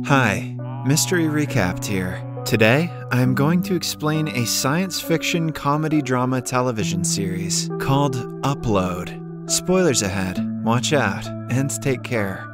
Hi, Mystery Recapped here. Today, I'm going to explain a science fiction comedy drama television series called Upload. Spoilers ahead, watch out, and take care.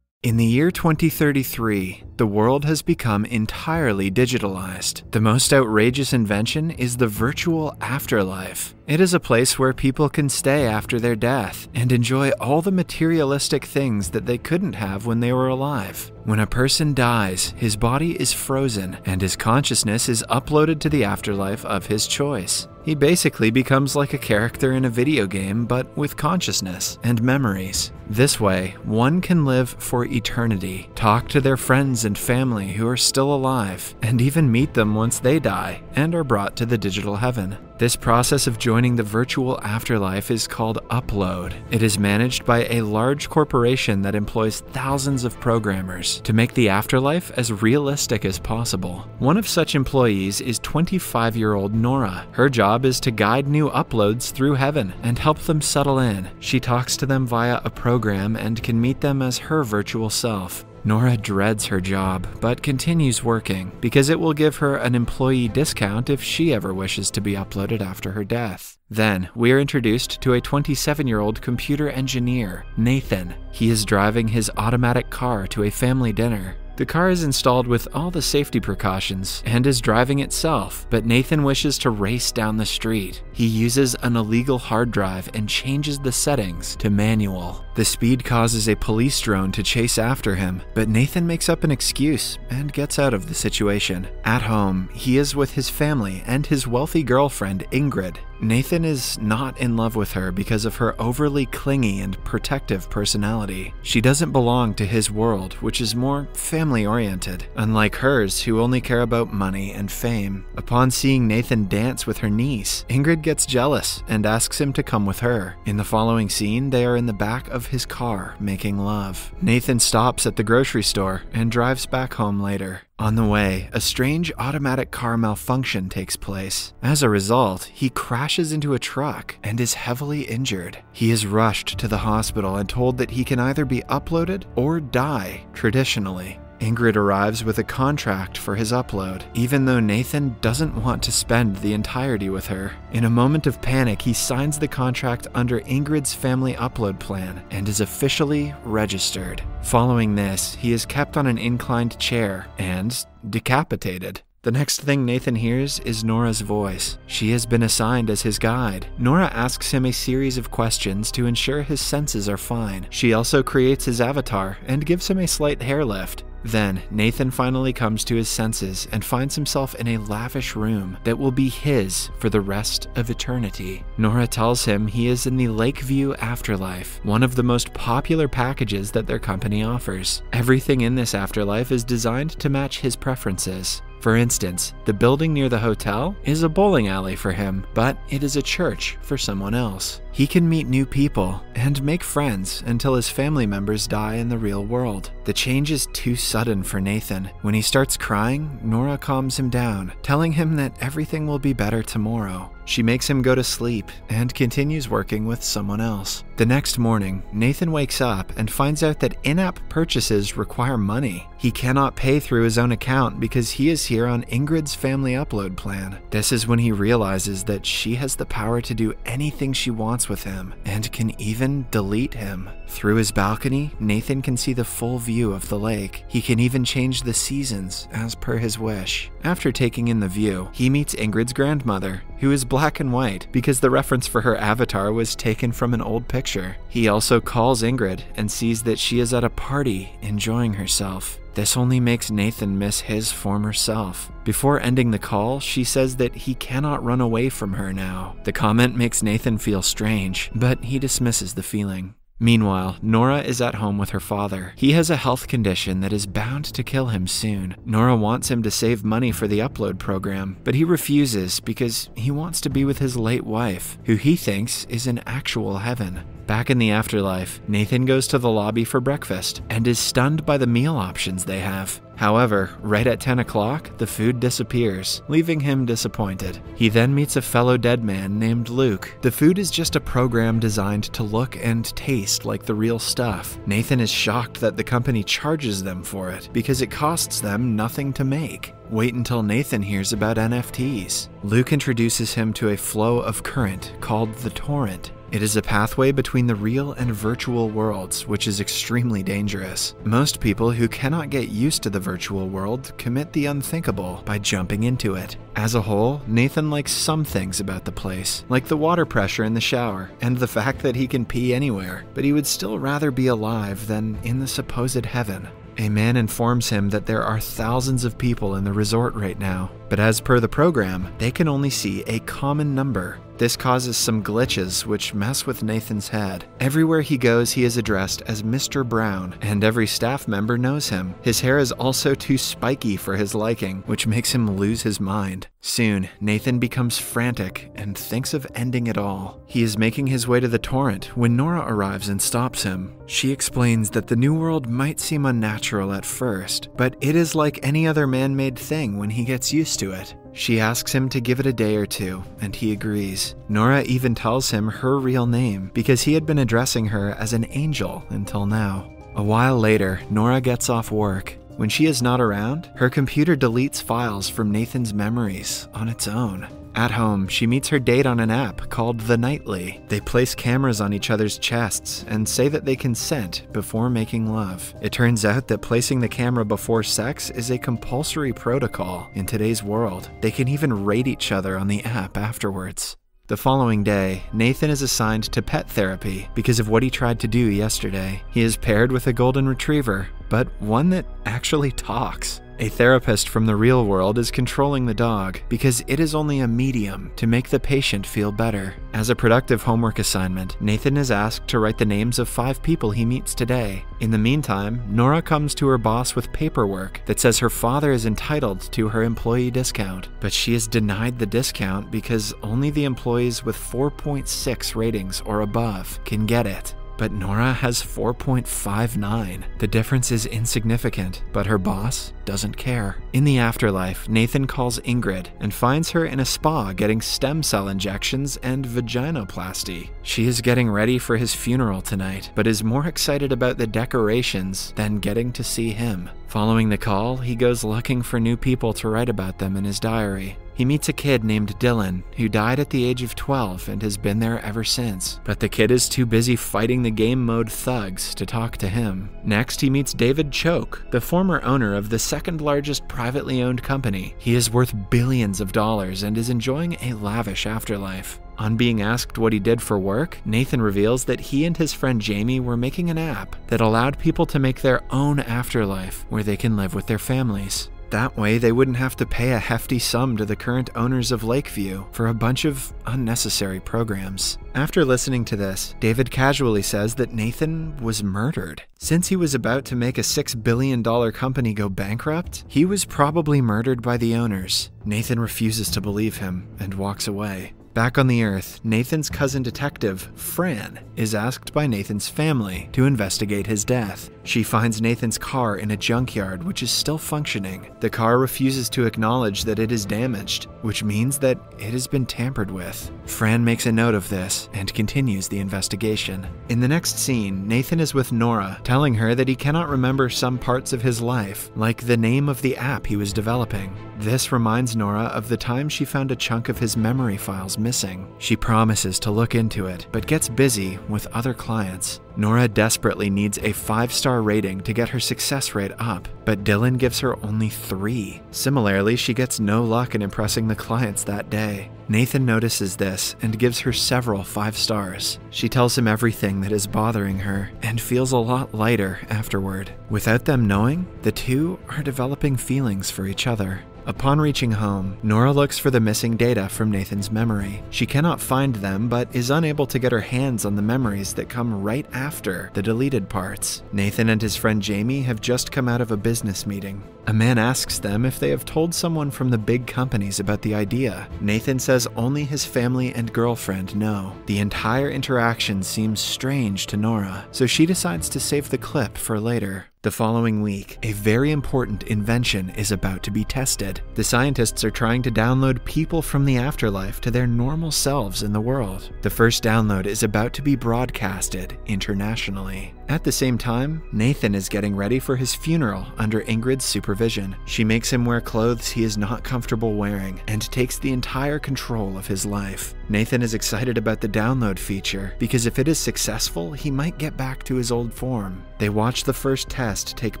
In the year 2033, the world has become entirely digitalized. The most outrageous invention is the virtual afterlife. It is a place where people can stay after their death and enjoy all the materialistic things that they couldn't have when they were alive. When a person dies, his body is frozen and his consciousness is uploaded to the afterlife of his choice. He basically becomes like a character in a video game, but with consciousness and memories. This way, one can live for eternity, talk to their friends and family who are still alive, and even meet them once they die and are brought to the digital heaven. This process of joining the virtual afterlife is called Upload. It is managed by a large corporation that employs thousands of programmers to make the afterlife as realistic as possible. One of such employees is 25-year-old Nora. Her job is to guide new uploads through heaven and help them settle in. She talks to them via a program and can meet them as her virtual self. Nora dreads her job, but continues working because it will give her an employee discount if she ever wishes to be uploaded after her death. Then, we are introduced to a 27-year-old computer engineer, Nathan. He is driving his automatic car to a family dinner. The car is installed with all the safety precautions and is driving itself, but Nathan wishes to race down the street. He uses an illegal hard drive and changes the settings to manual. The speed causes a police drone to chase after him, but Nathan makes up an excuse and gets out of the situation. At home, he is with his family and his wealthy girlfriend, Ingrid. Nathan is not in love with her because of her overly clingy and protective personality. She doesn't belong to his world, which is more family-oriented, unlike hers, who only care about money and fame. Upon seeing Nathan dance with her niece, Ingrid gets jealous and asks him to come with her. In the following scene, they are in the back of his car making love. Nathan stops at the grocery store and drives back home later. On the way, a strange automatic car malfunction takes place. As a result, he crashes into a truck and is heavily injured. He is rushed to the hospital and told that he can either be uploaded or die traditionally. Ingrid arrives with a contract for his upload, even though Nathan doesn't want to spend the entirety with her. In a moment of panic, he signs the contract under Ingrid's family upload plan and is officially registered. Following this, he is kept on an inclined chair and decapitated. The next thing Nathan hears is Nora's voice. She has been assigned as his guide. Nora asks him a series of questions to ensure his senses are fine. She also creates his avatar and gives him a slight hair lift. Then, Nathan finally comes to his senses and finds himself in a lavish room that will be his for the rest of eternity. Nora tells him he is in the Lakeview Afterlife, one of the most popular packages that their company offers. Everything in this afterlife is designed to match his preferences. For instance, the building near the hotel is a bowling alley for him, but it is a church for someone else. He can meet new people and make friends until his family members die in the real world. The change is too sudden for Nathan. When he starts crying, Nora calms him down, telling him that everything will be better tomorrow. She makes him go to sleep and continues working with someone else. The next morning, Nathan wakes up and finds out that in-app purchases require money. He cannot pay through his own account because he is here on Ingrid's family upload plan. This is when he realizes that she has the power to do anything she wants with him and can even delete him. Through his balcony, Nathan can see the full view of the lake. He can even change the seasons as per his wish. After taking in the view, he meets Ingrid's grandmother, who is black and white because the reference for her avatar was taken from an old picture. He also calls Ingrid and sees that she is at a party enjoying herself. This only makes Nathan miss his former self. Before ending the call, she says that he cannot run away from her now. The comment makes Nathan feel strange, but he dismisses the feeling. Meanwhile, Nora is at home with her father. He has a health condition that is bound to kill him soon. Nora wants him to save money for the upload program, but he refuses because he wants to be with his late wife, who he thinks is in actual heaven. Back in the afterlife, Nathan goes to the lobby for breakfast and is stunned by the meal options they have. However, right at 10 o'clock, the food disappears, leaving him disappointed. He then meets a fellow dead man named Luke. The food is just a program designed to look and taste like the real stuff. Nathan is shocked that the company charges them for it because it costs them nothing to make. Wait until Nathan hears about NFTs. Luke introduces him to a flow of current called the torrent. It is a pathway between the real and virtual worlds, which is extremely dangerous. Most people who cannot get used to the virtual world commit the unthinkable by jumping into it. As a whole, Nathan likes some things about the place, like the water pressure in the shower and the fact that he can pee anywhere, but he would still rather be alive than in the supposed heaven. A man informs him that there are thousands of people in the resort right now, but as per the program, they can only see a common number. This causes some glitches which mess with Nathan's head. Everywhere he goes, he is addressed as Mr. Brown, and every staff member knows him. His hair is also too spiky for his liking, which makes him lose his mind. Soon, Nathan becomes frantic and thinks of ending it all. He is making his way to the torrent when Nora arrives and stops him. She explains that the new world might seem unnatural at first, but it is like any other man-made thing when he gets used to it. She asks him to give it a day or two, and he agrees. Nora even tells him her real name because he had been addressing her as an angel until now. A while later, Nora gets off work. When she is not around, her computer deletes files from Nathan's memories on its own. At home, she meets her date on an app called The Nightly. They place cameras on each other's chests and say that they consent before making love. It turns out that placing the camera before sex is a compulsory protocol in today's world. They can even rate each other on the app afterwards. The following day, Nathan is assigned to pet therapy because of what he tried to do yesterday. He is paired with a golden retriever, but one that actually talks. A therapist from the real world is controlling the dog because it is only a medium to make the patient feel better. As a productive homework assignment, Nathan is asked to write the names of 5 people he meets today. In the meantime, Nora comes to her boss with paperwork that says her father is entitled to her employee discount, but she is denied the discount because only the employees with 4.6 ratings or above can get it. But Nora has 4.59. The difference is insignificant, but her boss doesn't care. In the afterlife, Nathan calls Ingrid and finds her in a spa getting stem cell injections and vaginoplasty. She is getting ready for his funeral tonight, but is more excited about the decorations than getting to see him. Following the call, he goes looking for new people to write about them in his diary. He meets a kid named Dylan, who died at the age of 12 and has been there ever since. But the kid is too busy fighting the game mode thugs to talk to him. Next, he meets David Choke, the former owner of the second largest privately owned company. He is worth billions of dollars and is enjoying a lavish afterlife. On being asked what he did for work, Nathan reveals that he and his friend Jamie were making an app that allowed people to make their own afterlife where they can live with their families. That way, they wouldn't have to pay a hefty sum to the current owners of Lakeview for a bunch of unnecessary programs. After listening to this, David casually says that Nathan was murdered. Since he was about to make a $6 billion company go bankrupt, he was probably murdered by the owners. Nathan refuses to believe him and walks away. Back on the Earth, Nathan's cousin detective, Fran, is asked by Nathan's family to investigate his death. She finds Nathan's car in a junkyard which is still functioning. The car refuses to acknowledge that it is damaged, which means that it has been tampered with. Fran makes a note of this and continues the investigation. In the next scene, Nathan is with Nora, telling her that he cannot remember some parts of his life, like the name of the app he was developing. This reminds Nora of the time she found a chunk of his memory files missing. She promises to look into it, but gets busy with other clients. Nora desperately needs a 5-star rating to get her success rate up, but Dylan gives her only 3. Similarly, she gets no luck in impressing the clients that day. Nathan notices this and gives her several 5 stars. She tells him everything that is bothering her and feels a lot lighter afterward. Without them knowing, the two are developing feelings for each other. Upon reaching home, Nora looks for the missing data from Nathan's memory. She cannot find them, but is unable to get her hands on the memories that come right after the deleted parts. Nathan and his friend Jamie have just come out of a business meeting. A man asks them if they have told someone from the big companies about the idea. Nathan says only his family and girlfriend know. The entire interaction seems strange to Nora, so she decides to save the clip for later. The following week, a very important invention is about to be tested. The scientists are trying to download people from the afterlife to their normal selves in the world. The first download is about to be broadcasted internationally. At the same time, Nathan is getting ready for his funeral under Ingrid's supervision. She makes him wear clothes he is not comfortable wearing and takes the entire control of his life. Nathan is excited about the download feature because if it is successful, he might get back to his old form. They watch the first test take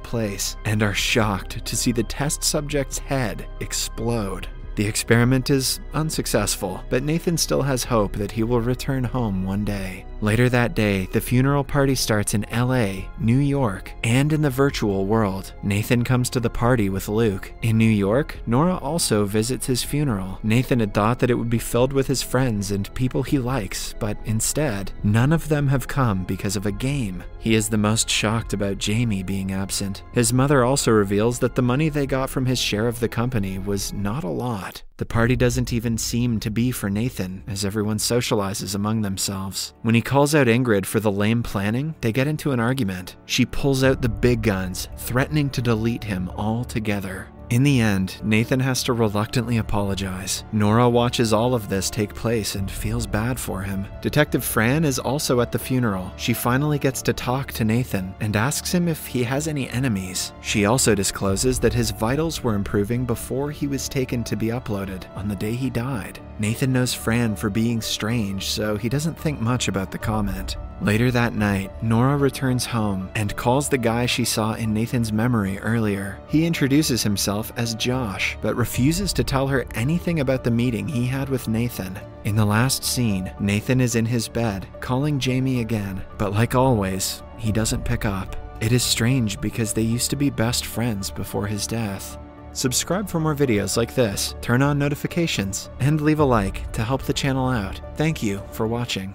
place and are shocked to see the test subject's head explode. The experiment is unsuccessful, but Nathan still has hope that he will return home one day. Later that day, the funeral party starts in LA, New York, and in the virtual world. Nathan comes to the party with Luke. In New York, Nora also visits his funeral. Nathan had thought that it would be filled with his friends and people he likes, but instead, none of them have come because of a game. He is the most shocked about Jamie being absent. His mother also reveals that the money they got from his share of the company was not a lot. The party doesn't even seem to be for Nathan, as everyone socializes among themselves. When he calls out Ingrid for the lame planning, they get into an argument. She pulls out the big guns, threatening to delete him altogether. In the end, Nathan has to reluctantly apologize. Nora watches all of this take place and feels bad for him. Detective Fran is also at the funeral. She finally gets to talk to Nathan and asks him if he has any enemies. She also discloses that his vitals were improving before he was taken to be uploaded on the day he died. Nathan knows Fran for being strange, so he doesn't think much about the comment. Later that night, Nora returns home and calls the guy she saw in Nathan's memory earlier. He introduces himself as Josh, but refuses to tell her anything about the meeting he had with Nathan. In the last scene, Nathan is in his bed, calling Jamie again, but like always, he doesn't pick up. It is strange because they used to be best friends before his death. Subscribe for more videos like this, turn on notifications, and leave a like to help the channel out. Thank you for watching.